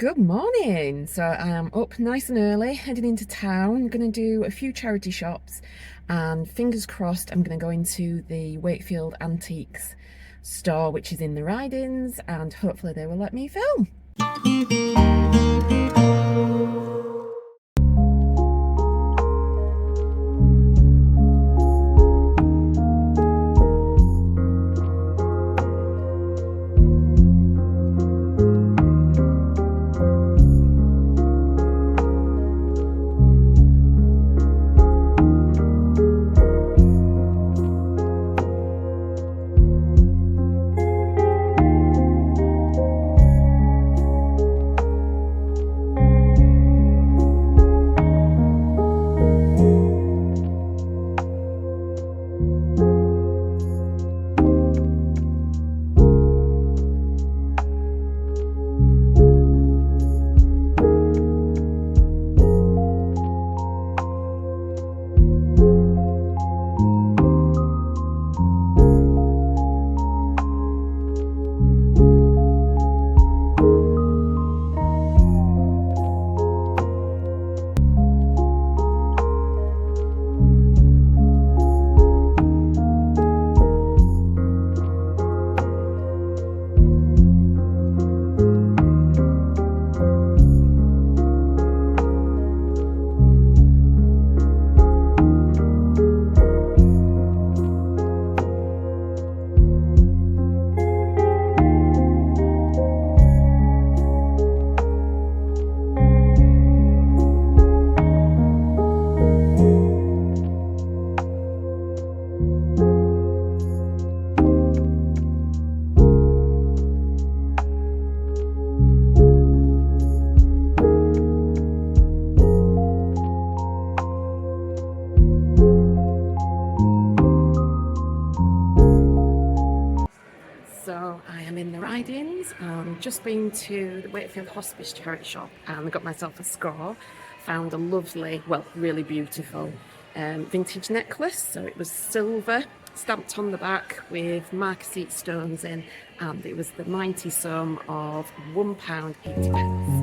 Good morning. So I am up nice and early, heading into town. I'm going to do a few charity shops and fingers crossed I'm going to go into the Wakefield Antiques store, which is in the Ridings, and hopefully they will let me film. So I am in the Ridings. Just been to the Wakefield Hospice charity shop and got myself a score. Found a lovely, well, really beautiful vintage necklace. So it was silver, stamped on the back with marquisite stones in, and it was the mighty sum of £1.80.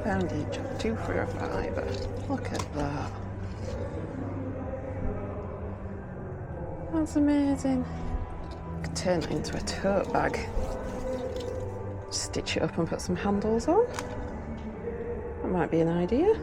£1 each, 2 for a fiver. Look at that. That's amazing. I could turn it into a tote bag. Stitch it up and put some handles on. That might be an idea.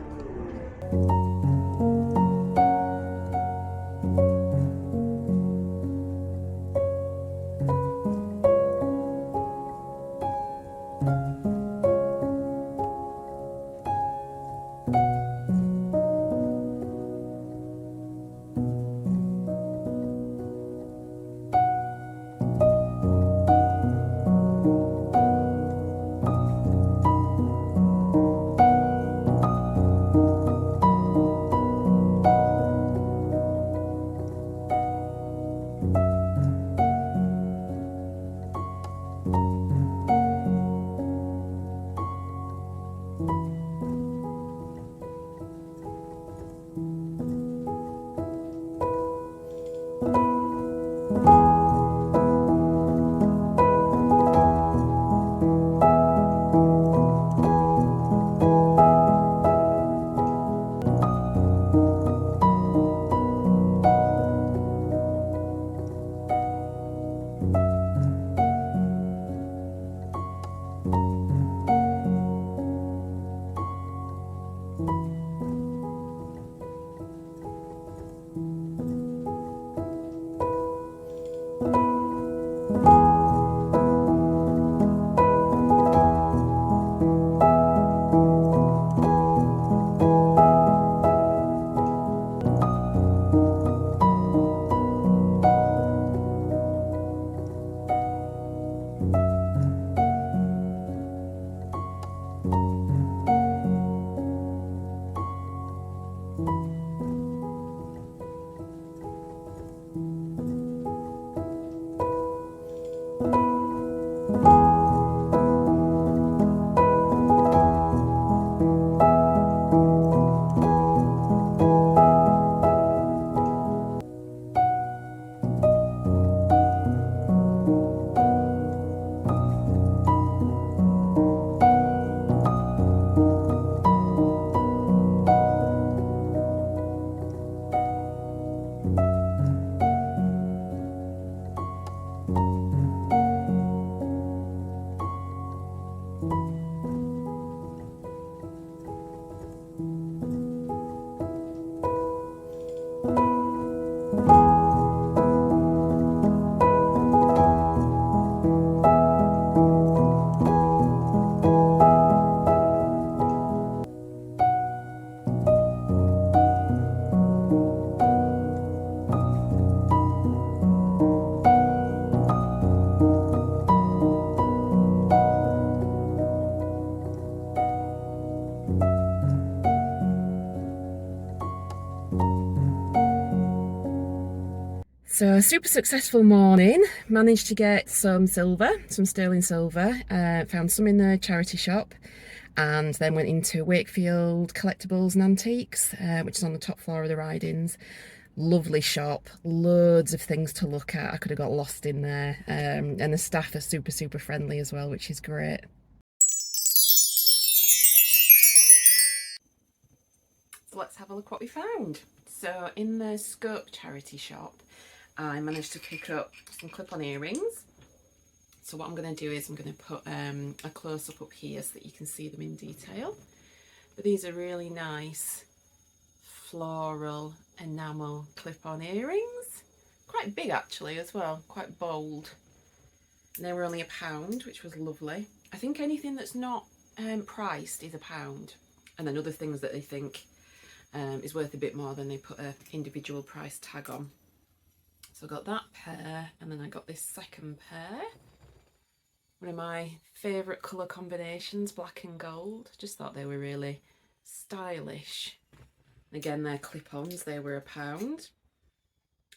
So a super successful morning, managed to get some silver, some sterling silver, found some in the charity shop, and then went into Wakefield Collectibles and Antiques, which is on the top floor of the Ridings. Lovely shop, loads of things to look at. I could have got lost in there, and the staff are super friendly as well, which is great. So let's have a look what we found. So in the Scope charity shop, I managed to pick up some clip-on earrings. So what I'm going to do is I'm going to put a close-up up here so that you can see them in detail. But these are really nice floral enamel clip-on earrings. Quite big actually as well, quite bold. And they were only £1, which was lovely. I think anything that's not priced is £1. And then other things that they think is worth a bit more, than they put an individual price tag on. So I got that pair, and then I got this second pair. One of my favourite colour combinations, black and gold. Just thought they were really stylish. And again, they're clip-ons, they were £1.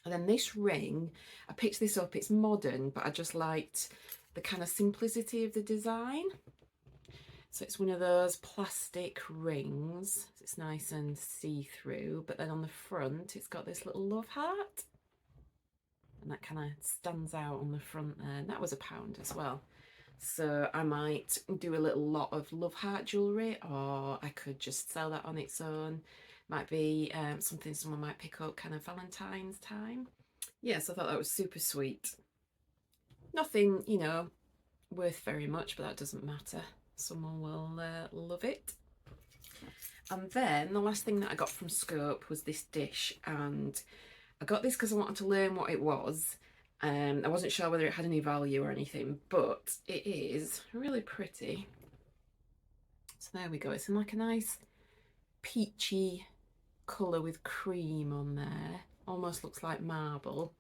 And then this ring, I picked this up, it's modern, but I just liked the kind of simplicity of the design. So it's one of those plastic rings. It's nice and see-through, but then on the front, it's got this little love heart. And that kind of stands out on the front there. And that was £1 as well. So I might do a little lot of love heart jewellery, or I could just sell that on its own. Might be something someone might pick up kind of Valentine's time. Yes, I thought that was super sweet. Nothing, you know, worth very much, but that doesn't matter. Someone will love it. And then the last thing that I got from Scope was this dish, and I got this because I wanted to learn what it was. I wasn't sure whether it had any value or anything, but it is really pretty. So there we go. It's in like a nice peachy colour with cream on there. Almost looks like marble,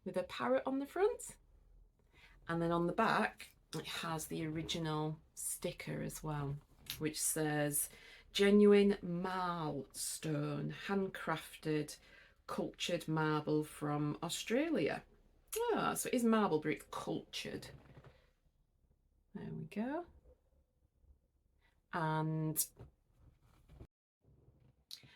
with a parrot on the front. And then on the back, it has the original sticker as well, which says genuine marl stone, handcrafted cultured marble from Australia. Ah, so it is marble, but it's cultured. There we go. And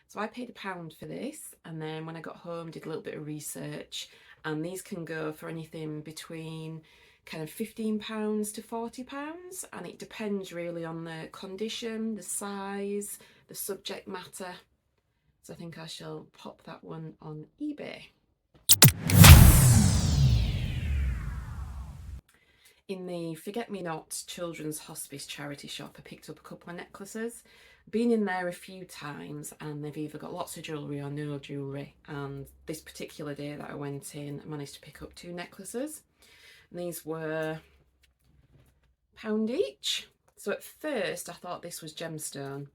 so I paid £1 for this, and then when I got home did a little bit of research, and these can go for anything between kind of £15 to £40, and it depends really on the condition, the size, the subject matter. So I think I shall pop that one on eBay. In the Forget-Me-Not Children's Hospice charity shop, I picked up a couple of necklaces. Been in there a few times, and they've either got lots of jewellery or no jewellery, and this particular day that I went in, I managed to pick up 2 necklaces. And these were £1 each. So at first I thought this was gemstone.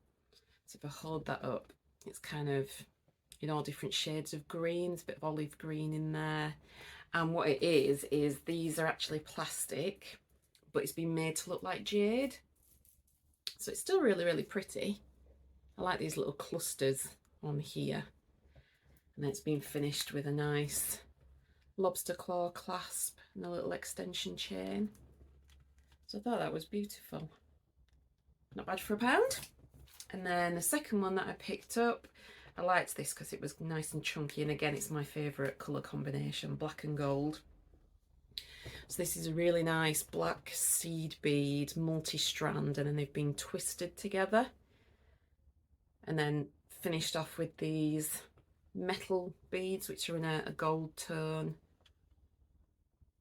So if I hold that up, it's kind of in all different shades of green. There's a bit of olive green in there. And what it is these are actually plastic, but it's been made to look like jade. So it's still really, really pretty. I like these little clusters on here. And then it's been finished with a nice lobster claw clasp and a little extension chain. So I thought that was beautiful. Not bad for £1. And then the second one that I picked up, I liked this because it was nice and chunky, and again it's my favourite colour combination, black and gold. So this is a really nice black seed bead, multi-strand, and then they've been twisted together and then finished off with these metal beads which are in a gold tone,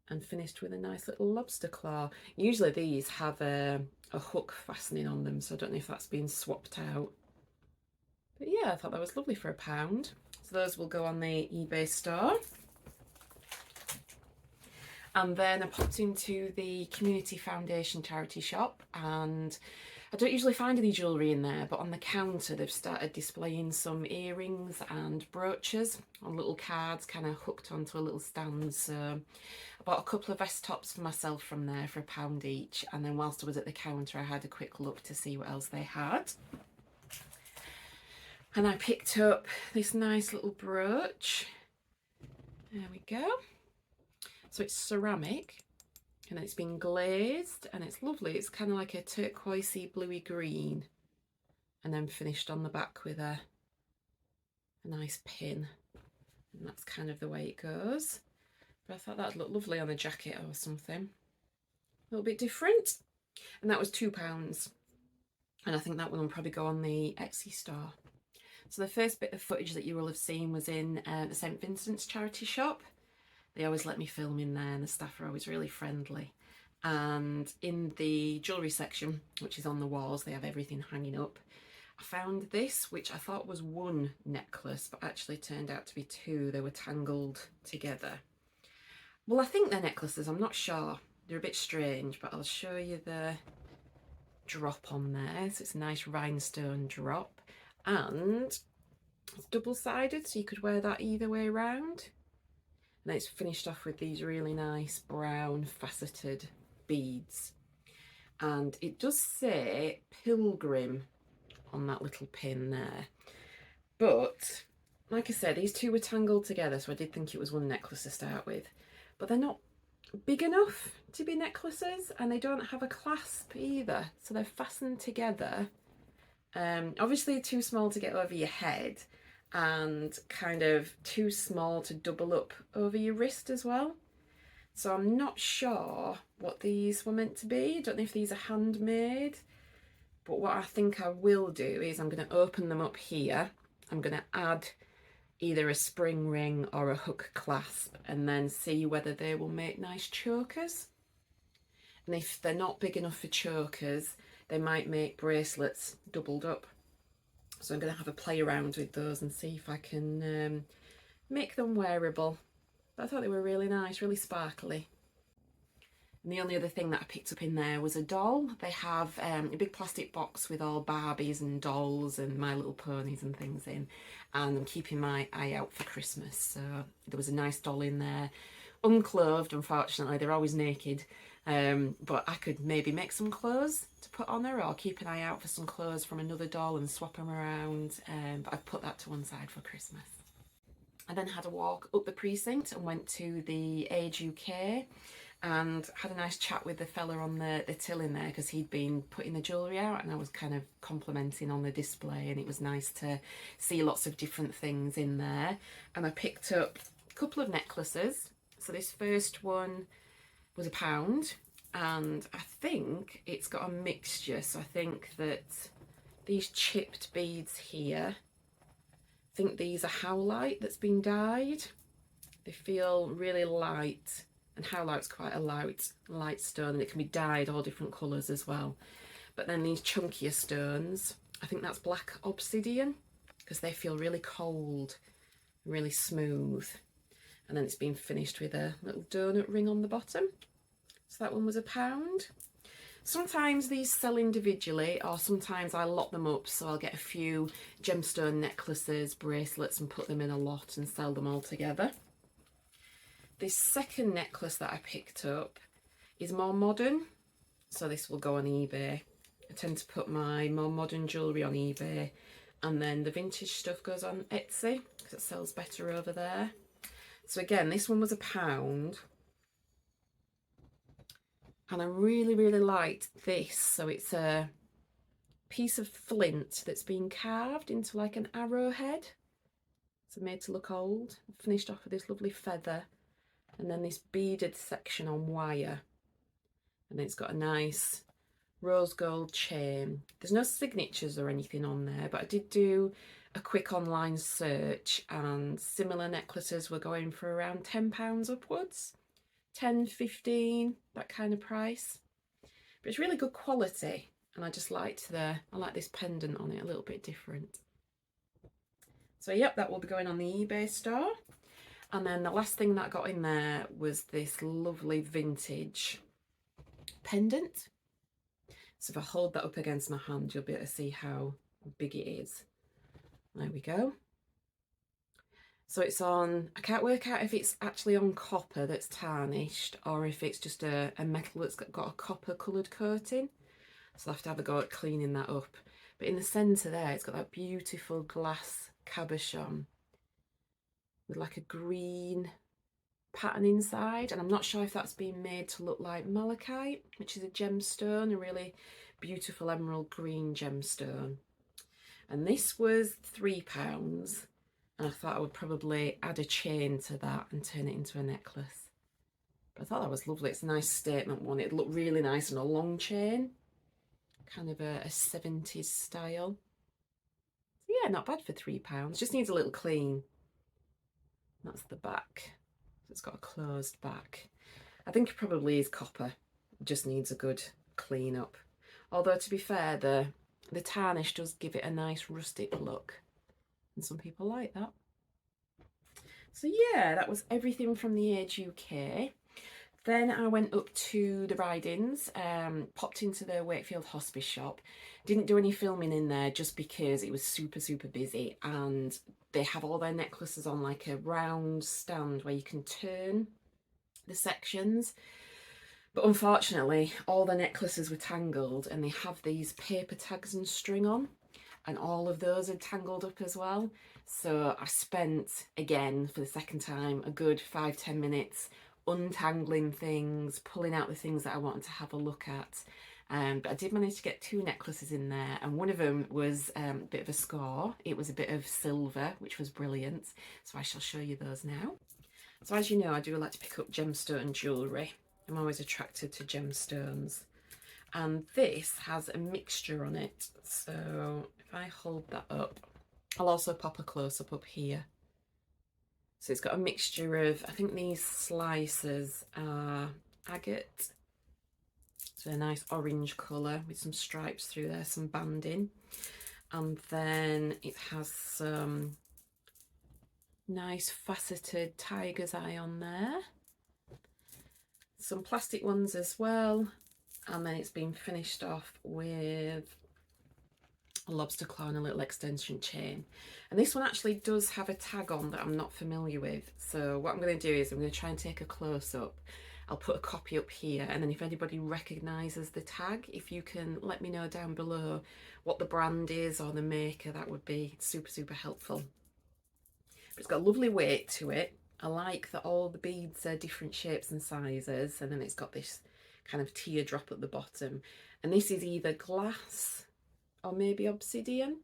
and finished with a nice little lobster claw. Usually these have a hook fastening on them, so I don't know if that's been swapped out. But yeah, I thought that was lovely for £1. So those will go on the eBay store. And then I popped into the Community Foundation charity shop, and I don't usually find any jewellery in there, but on the counter they've started displaying some earrings and brooches on little cards kind of hooked onto a little stand. So I bought a couple of vest tops for myself from there for £1 each, and then whilst I was at the counter I had a quick look to see what else they had. And I picked up this nice little brooch. There we go. So it's ceramic, and it's been glazed, and it's lovely. It's kind of like a turquoisey bluey green, and then finished on the back with a nice pin, and that's kind of the way it goes. But I thought that'd look lovely on a jacket or something. A little bit different. And that was £2, and I think that one will probably go on the Etsy store. So the first bit of footage that you will have seen was in the St Vincents charity shop. They always let me film in there, and the staff are always really friendly. And in the jewellery section, which is on the walls, they have everything hanging up. I found this, which I thought was one necklace, but actually turned out to be 2. They were tangled together. Well, I think they're necklaces, I'm not sure. They're a bit strange, but I'll show you the drop on there. So it's a nice rhinestone drop, and it's double-sided, so you could wear that either way around. And then it's finished off with these really nice brown faceted beads, and it does say Pilgrim on that little pin there. But like I said, these 2 were tangled together, so I did think it was one necklace to start with, but they're not big enough to be necklaces, and they don't have a clasp either, so they're fastened together. Obviously too small to get over your head, and kind of too small to double up over your wrist as well. So I'm not sure what these were meant to be. I don't know if these are handmade, but what I think I will do is I'm going to open them up here. I'm going to add either a spring ring or a hook clasp and then see whether they will make nice chokers. And if they're not big enough for chokers, they might make bracelets doubled up. So I'm going to have a play around with those and see if I can make them wearable. But I thought they were really nice, really sparkly. And the only other thing that I picked up in there was a doll. They have a big plastic box with all Barbies and dolls and My Little Ponies and things in. And I'm keeping my eye out for Christmas. So there was a nice doll in there. Unclothed, unfortunately. They're always naked. But I could maybe make some clothes to put on her, or keep an eye out for some clothes from another doll and swap them around. But I've put that to one side for Christmas. I then had a walk up the precinct and went to the Age UK and had a nice chat with the fella on the till in there, because he'd been putting the jewellery out and I was kind of complimenting on the display, and it was nice to see lots of different things in there. And I picked up a couple of necklaces. So this first one was £1, and I think it's got a mixture. So I think that these chipped beads here, I think these are howlite that's been dyed. They feel really light, and howlite's quite a light stone, and it can be dyed all different colours as well. But then these chunkier stones, I think that's black obsidian, because they feel really cold, really smooth. And then it's been finished with a little donut ring on the bottom. So that one was £1. Sometimes these sell individually, or sometimes I lot them up, so I'll get a few gemstone necklaces, bracelets, and put them in a lot and sell them all together. This second necklace that I picked up is more modern, so this will go on eBay. I tend to put my more modern jewellery on eBay, and then the vintage stuff goes on Etsy because it sells better over there. So again, this one was £1. And I really, really liked this. So it's a piece of flint that's been carved into like an arrowhead. So made to look old. Finished off with this lovely feather. And then this beaded section on wire. And then it's got a nice rose gold chain. There's no signatures or anything on there, but I did do a quick online search, and similar necklaces were going for around £10 upwards. 10, 15, that kind of price. But it's really good quality, and I just liked I like this pendant on it, a little bit different. So yep, that will be going on the eBay store. And then the last thing that I got in there was this lovely vintage pendant. So if I hold that up against my hand, you'll be able to see how big it is. There we go. So it's on, I can't work out if it's actually on copper that's tarnished, or if it's just a metal that's got a copper coloured coating. So I'll have to have a go at cleaning that up. But in the centre there, it's got that beautiful glass cabochon with like a green pattern inside. And I'm not sure if that's been made to look like malachite, which is a gemstone, a really beautiful emerald green gemstone. And this was £3. And I thought I would probably add a chain to that and turn it into a necklace. But I thought that was lovely. It's a nice statement one. It looked really nice on a long chain. Kind of a 70s style. So yeah, not bad for £3. Just needs a little clean. That's the back. So it's got a closed back. I think it probably is copper. It just needs a good clean up. Although to be fair, the tarnish does give it a nice rustic look. And some people like that. So yeah, that was everything from the Age UK. Then I went up to the Ridings, popped into the Wakefield Hospice shop. Didn't do any filming in there just because it was super, super busy, and they have all their necklaces on like a round stand where you can turn the sections. But unfortunately, all the necklaces were tangled, and they have these paper tags and string on, and all of those are tangled up as well. So I spent, again, for the second time, a good 5-10 minutes untangling things, pulling out the things that I wanted to have a look at. But I did manage to get 2 necklaces in there, and one of them was a bit of a score. It was a bit of silver, which was brilliant. So I shall show you those now. So as you know, I do like to pick up gemstone jewellery. I'm always attracted to gemstones. And this has a mixture on it. So if I hold that up, I'll also pop a close-up up here. So it's got a mixture of, I think these slices are agate. So a nice orange colour with some stripes through there, some banding. And then it has some nice faceted tiger's eye on there. Some plastic ones as well. And then it's been finished off with a lobster claw and a little extension chain. And this one actually does have a tag on that I'm not familiar with. So what I'm going to do is I'm going to try and take a close-up. I'll put a copy up here, and then if anybody recognises the tag, if you can let me know down below what the brand is or the maker, that would be super, super helpful. But it's got a lovely weight to it. I like that all the beads are different shapes and sizes, and then it's got this kind of teardrop at the bottom. And this is either glass or maybe obsidian.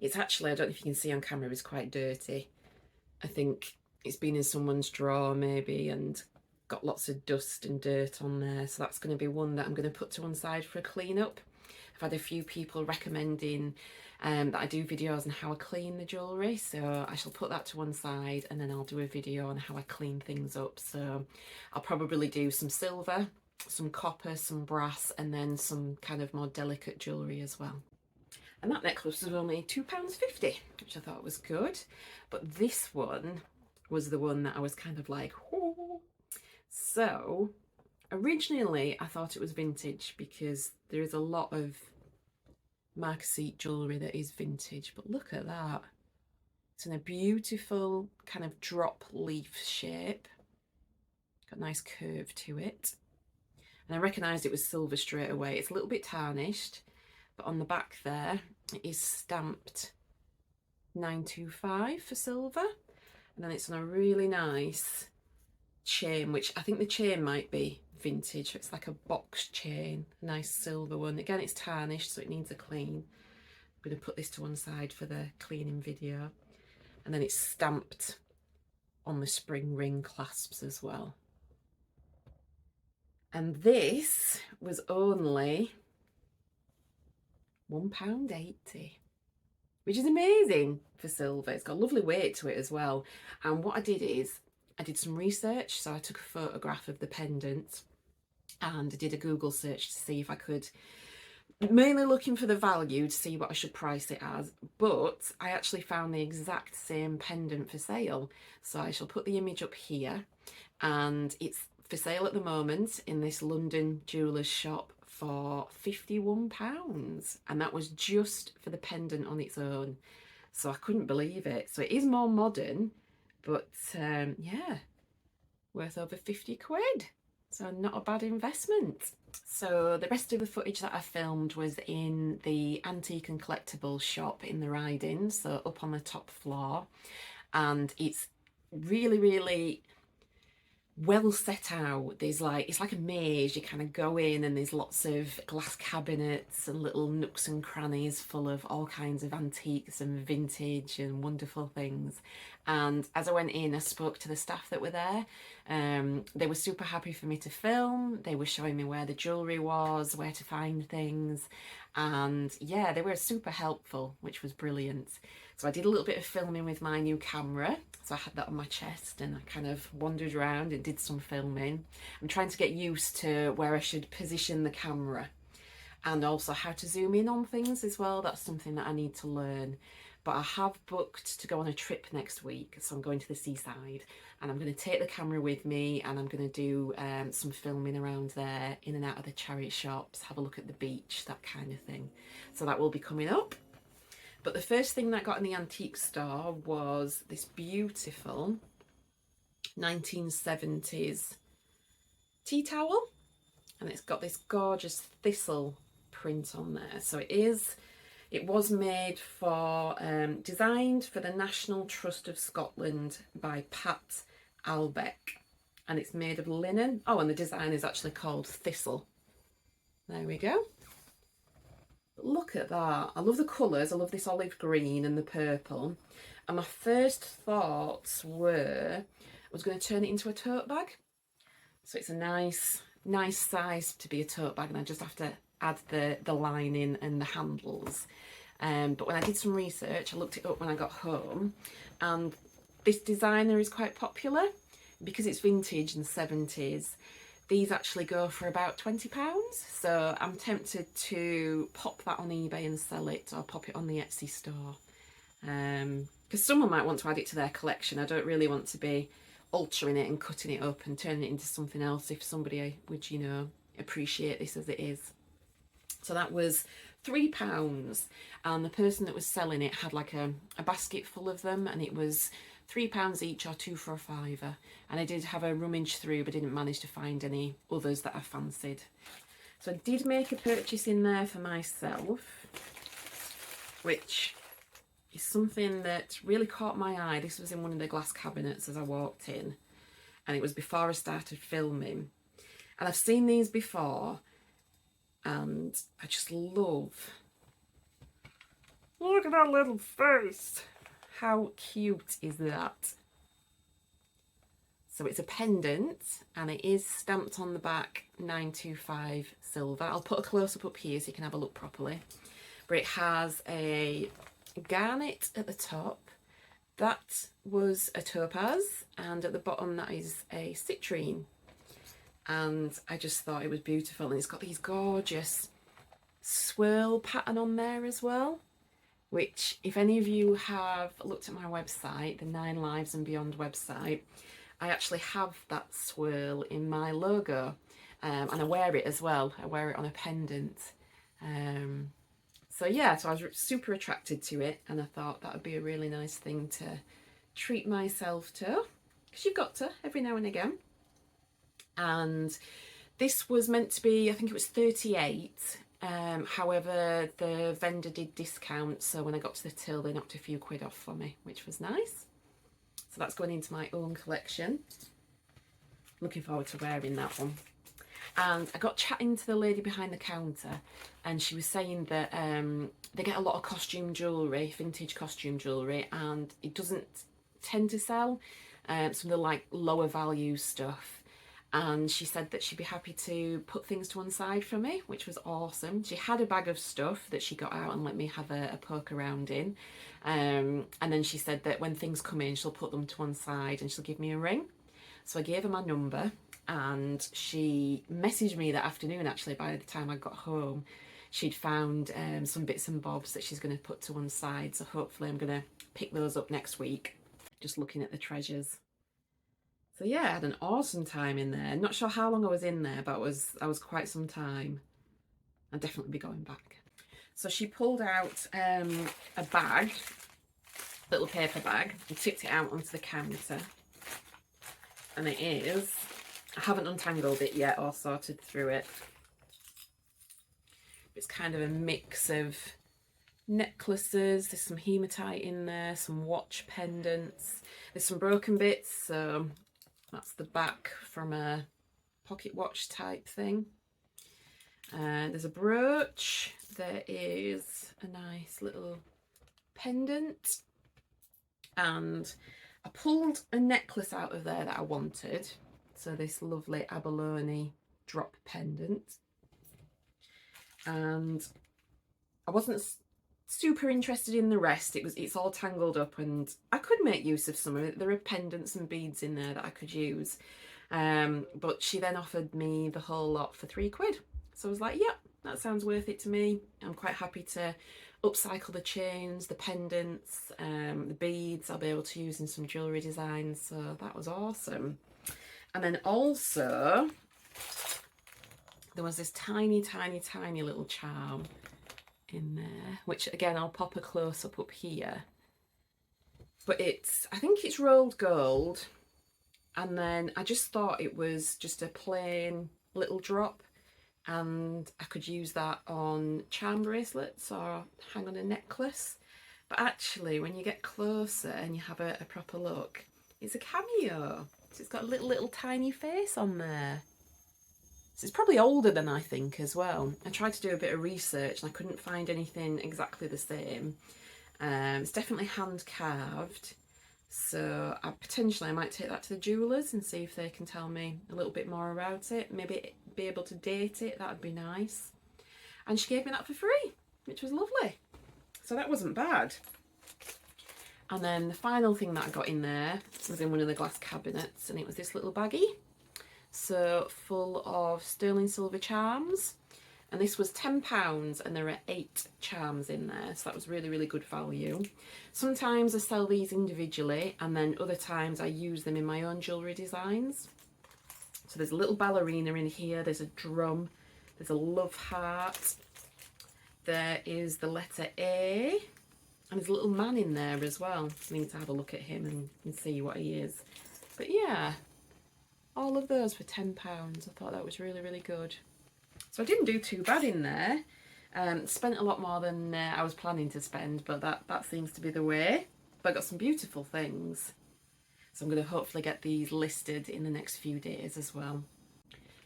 It's actually, I don't know if you can see on camera, it's quite dirty. I think it's been in someone's drawer maybe and got lots of dust and dirt on there. So that's going to be one that I'm going to put to one side for a clean up. I've had a few people recommending that I do videos on how I clean the jewellery, so I shall put that to one side and then I'll do a video on how I clean things up. So I'll probably do some silver, some copper, some brass, and then some kind of more delicate jewellery as well. And that necklace was only £2.50, which I thought was good. But this one was the one that I was kind of like, oh. So originally I thought it was vintage because there is a lot of marquisite jewellery that is vintage, but look at that. It's in a beautiful kind of drop leaf shape. Got a nice curve to it. And I recognised it was silver straight away. It's a little bit tarnished, but on the back there it is stamped 925 for silver. And then it's on a really nice chain, which I think the chain might be vintage. It's like a box chain, a nice silver one. Again, it's tarnished, so it needs a clean. I'm going to put this to one side for the cleaning video. And then it's stamped on the spring ring clasps as well. And this was only £1.80, which is amazing for silver. It's got a lovely weight to it as well. And what I did is I did some research. So I took a photograph of the pendant and I did a Google search to see if I could, mainly looking for the value to see what I should price it as, but I actually found the exact same pendant for sale. So I shall put the image up here, and it's for sale at the moment in this London jeweller's shop for £51, and that was just for the pendant on its own. So I couldn't believe it. So it is more modern, but yeah, worth over 50 quid. So not a bad investment. So the rest of the footage that I filmed was in the antique and collectible shop in the Ridings, so up on the top floor, and it's really, really well set out. There's like, it's like a maze. You kind of go in and there's lots of glass cabinets and little nooks and crannies full of all kinds of antiques and vintage and wonderful things. And as I went in, I spoke to the staff that were there. They were super happy for me to film. They were showing me where the jewellery was, where to find things, and yeah, they were super helpful, which was brilliant. So I did a little bit of filming with my new camera. So I had that on my chest and I kind of wandered around and did some filming. I'm trying to get used to where I should position the camera and also how to zoom in on things as well. That's something that I need to learn. But I have booked to go on a trip next week. So I'm going to the seaside and I'm going to take the camera with me, and I'm going to do some filming around there, in and out of the chariot shops, have a look at the beach, that kind of thing. So that will be coming up. But the first thing that I got in the antique store was this beautiful 1970s tea towel, and it's got this gorgeous thistle print on there. So it was made for, designed for the National Trust of Scotland by Pat Albeck, and it's made of linen. Oh, and the design is actually called Thistle. There we go. Look at that. I love the colours. I love this olive green and the purple. And my first thoughts were, was going to turn it into a tote bag. So it's a nice size to be a tote bag, and I just have to add the lining and the handles. But when I did some research, I looked it up when I got home, and this designer is quite popular because it's vintage and 70s. These actually go for about £20, so I'm tempted to pop that on eBay and sell it, or pop it on the Etsy store. Because someone might want to add it to their collection. I don't really want to be altering it and cutting it up and turning it into something else if somebody would, you know, appreciate this as it is. So that was £3, and the person that was selling it had like a basket full of them, and it was £3 each or 2 for a £5. And I did have a rummage through, but didn't manage to find any others that I fancied. So I did make a purchase in there for myself, which is something that really caught my eye. This was in one of the glass cabinets as I walked in, and it was before I started filming. And I've seen these before, and I just love, look at that little face. How cute is that? So it's a pendant, and it is stamped on the back 925 silver. I'll put a close-up up here so you can have a look properly. But it has a garnet at the top. That was a topaz, and at the bottom that is a citrine. And I just thought it was beautiful, and it's got these gorgeous swirl pattern on there as well, which if any of you have looked at my website, the 9 Lives and Beyond website, I actually have that swirl in my logo, and I wear it as well. I wear it on a pendant. So yeah, so I was super attracted to it, and I thought that would be a really nice thing to treat myself to, because you've got to every now and again. And this was meant to be, I think it was 38. However, the vendor did discount, so when I got to the till, they knocked a few quid off for me, which was nice. So that's going into my own collection. Looking forward to wearing that one. And I got chatting to the lady behind the counter, and she was saying that they get a lot of costume jewellery, vintage costume jewellery, and it doesn't tend to sell some of the like lower value stuff. And she said that she'd be happy to put things to one side for me, which was awesome. She had a bag of stuff that she got out and let me have a poke around in. And then she said that when things come in, she'll put them to one side and she'll give me a ring. So I gave her my number, and she messaged me that afternoon, actually. By the time I got home, she'd found some bits and bobs that she's going to put to one side. So hopefully I'm going to pick those up next week, just looking at the treasures. So yeah, I had an awesome time in there. Not sure how long I was in there, but I was quite some time. I'll definitely be going back. So she pulled out a bag, little paper bag, and tipped it out onto the counter. And it is, I haven't untangled it yet or sorted through it. It's kind of a mix of necklaces. There's some hematite in there, some watch pendants. There's some broken bits, so that's the back from a pocket watch type thing. There's a brooch. There is a nice little pendant. And I pulled a necklace out of there that I wanted. So this lovely abalone drop pendant. And I wasn't super interested in the rest. It's all tangled up, and I could make use of some of it. There are pendants and beads in there that I could use, but she then offered me the whole lot for £3. So I was like, yep, that sounds worth it to me. I'm quite happy to upcycle the chains, the pendants, the beads. I'll be able to use in some jewellery designs, so that was awesome. And then also there was this tiny little charm in there, which again I'll pop a close-up up here, but I think it's rolled gold, and then I just thought it was just a plain little drop, and I could use that on charm bracelets or hang on a necklace. But actually when you get closer and you have a proper look, it's a cameo. So it's got a little tiny face on there. So it's probably older than I think as well. I tried to do a bit of research and I couldn't find anything exactly the same. It's definitely hand carved. So potentially I might take that to the jewellers and see if they can tell me a little bit more about it. Maybe be able to date it, that would be nice. And she gave me that for free, which was lovely. So that wasn't bad. And then the final thing that I got in there was in one of the glass cabinets, and it was this little baggie. So full of sterling silver charms. And this was £10 and there are 8 charms in there. So that was really, really good value. Sometimes I sell these individually, and then other times I use them in my own jewellery designs. So there's a little ballerina in here, there's a drum, there's a love heart, there is the letter A, and there's a little man in there as well. I need to have a look at him and see what he is. But yeah, all of those for £10. I thought that was really, really good. So I didn't do too bad in there. Spent a lot more than I was planning to spend, but that seems to be the way. But I got some beautiful things. So I'm going to hopefully get these listed in the next few days as well.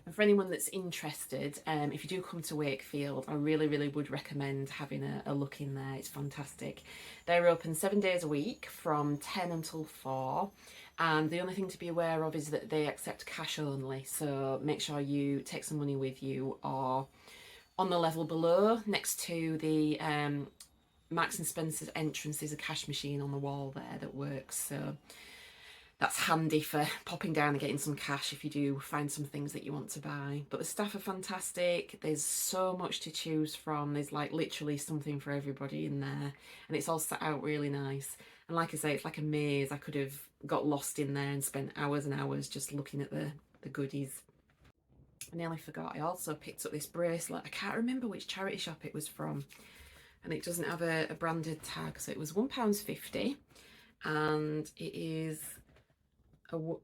And for anyone that's interested, if you do come to Wakefield, I really, really would recommend having a look in there. It's fantastic. They're open 7 days a week from 10 until 4. And the only thing to be aware of is that they accept cash only. So make sure you take some money with you, or on the level below, next to the Marks and Spencer's entrance, there's a cash machine on the wall there that works. So that's handy for popping down and getting some cash if you do find some things that you want to buy. But the staff are fantastic. There's so much to choose from. There's like literally something for everybody in there, and it's all set out really nice. And like I say, it's like a maze. I could have got lost in there and spent hours and hours just looking at the goodies. I nearly forgot, I also picked up this bracelet. I can't remember which charity shop it was from, and it doesn't have a branded tag. So it was £1.50, and it is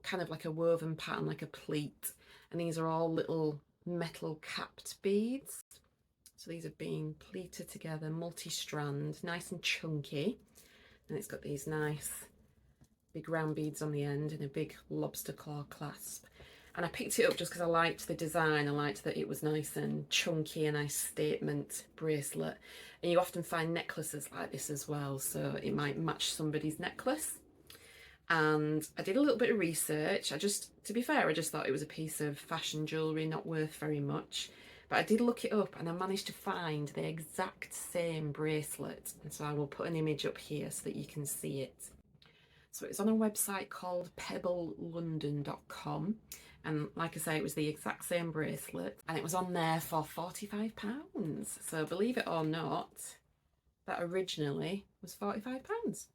kind of like a woven pattern, like a pleat, and these are all little metal capped beads. So these are being pleated together, multi-strand, nice and chunky, and it's got these nice big round beads on the end and a big lobster claw clasp. And I picked it up just because I liked the design. I liked that it was nice and chunky, a nice statement bracelet. And you often find necklaces like this as well, so it might match somebody's necklace. And I did a little bit of research. To be fair, I just thought it was a piece of fashion jewellery, not worth very much. But I did look it up and I managed to find the exact same bracelet. And so I will put an image up here so that you can see it. So it's on a website called pebblelondon.com. And like I say, it was the exact same bracelet. And it was on there for £45. So believe it or not, that originally was £45.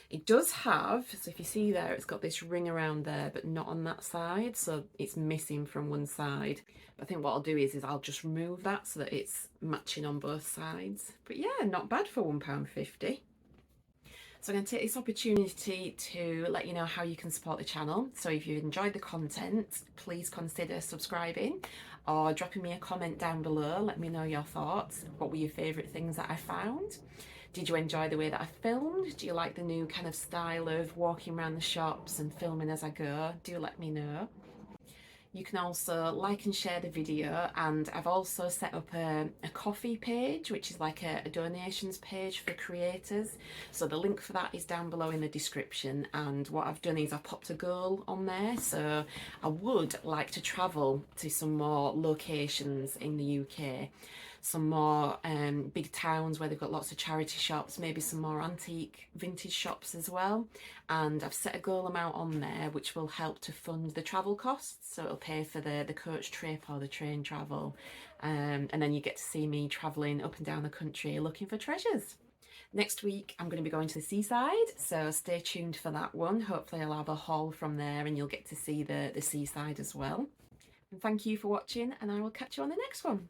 It does have, so if you see there, it's got this ring around there, but not on that side. So it's missing from one side. But I think what I'll do is I'll just remove that so that it's matching on both sides. But yeah, not bad for £1.50. So I'm going to take this opportunity to let you know how you can support the channel. So if you've enjoyed the content, please consider subscribing or dropping me a comment down below. Let me know your thoughts. What were your favourite things that I found? Did you enjoy the way that I filmed? Do you like the new kind of style of walking around the shops and filming as I go? Do let me know. You can also like and share the video, and I've also set up a coffee page, which is like a donations page for creators. So the link for that is down below in the description, and what I've done is I've popped a goal on there. So I would like to travel to some more locations in the UK, some more big towns where they've got lots of charity shops, maybe some more antique vintage shops as well. And I've set a goal amount on there which will help to fund the travel costs, so it'll pay for the coach trip or the train travel, and then you get to see me travelling up and down the country looking for treasures. Next week I'm going to be going to the seaside, so stay tuned for that one. Hopefully I'll have a haul from there and you'll get to see the seaside as well. And thank you for watching, and I will catch you on the next one.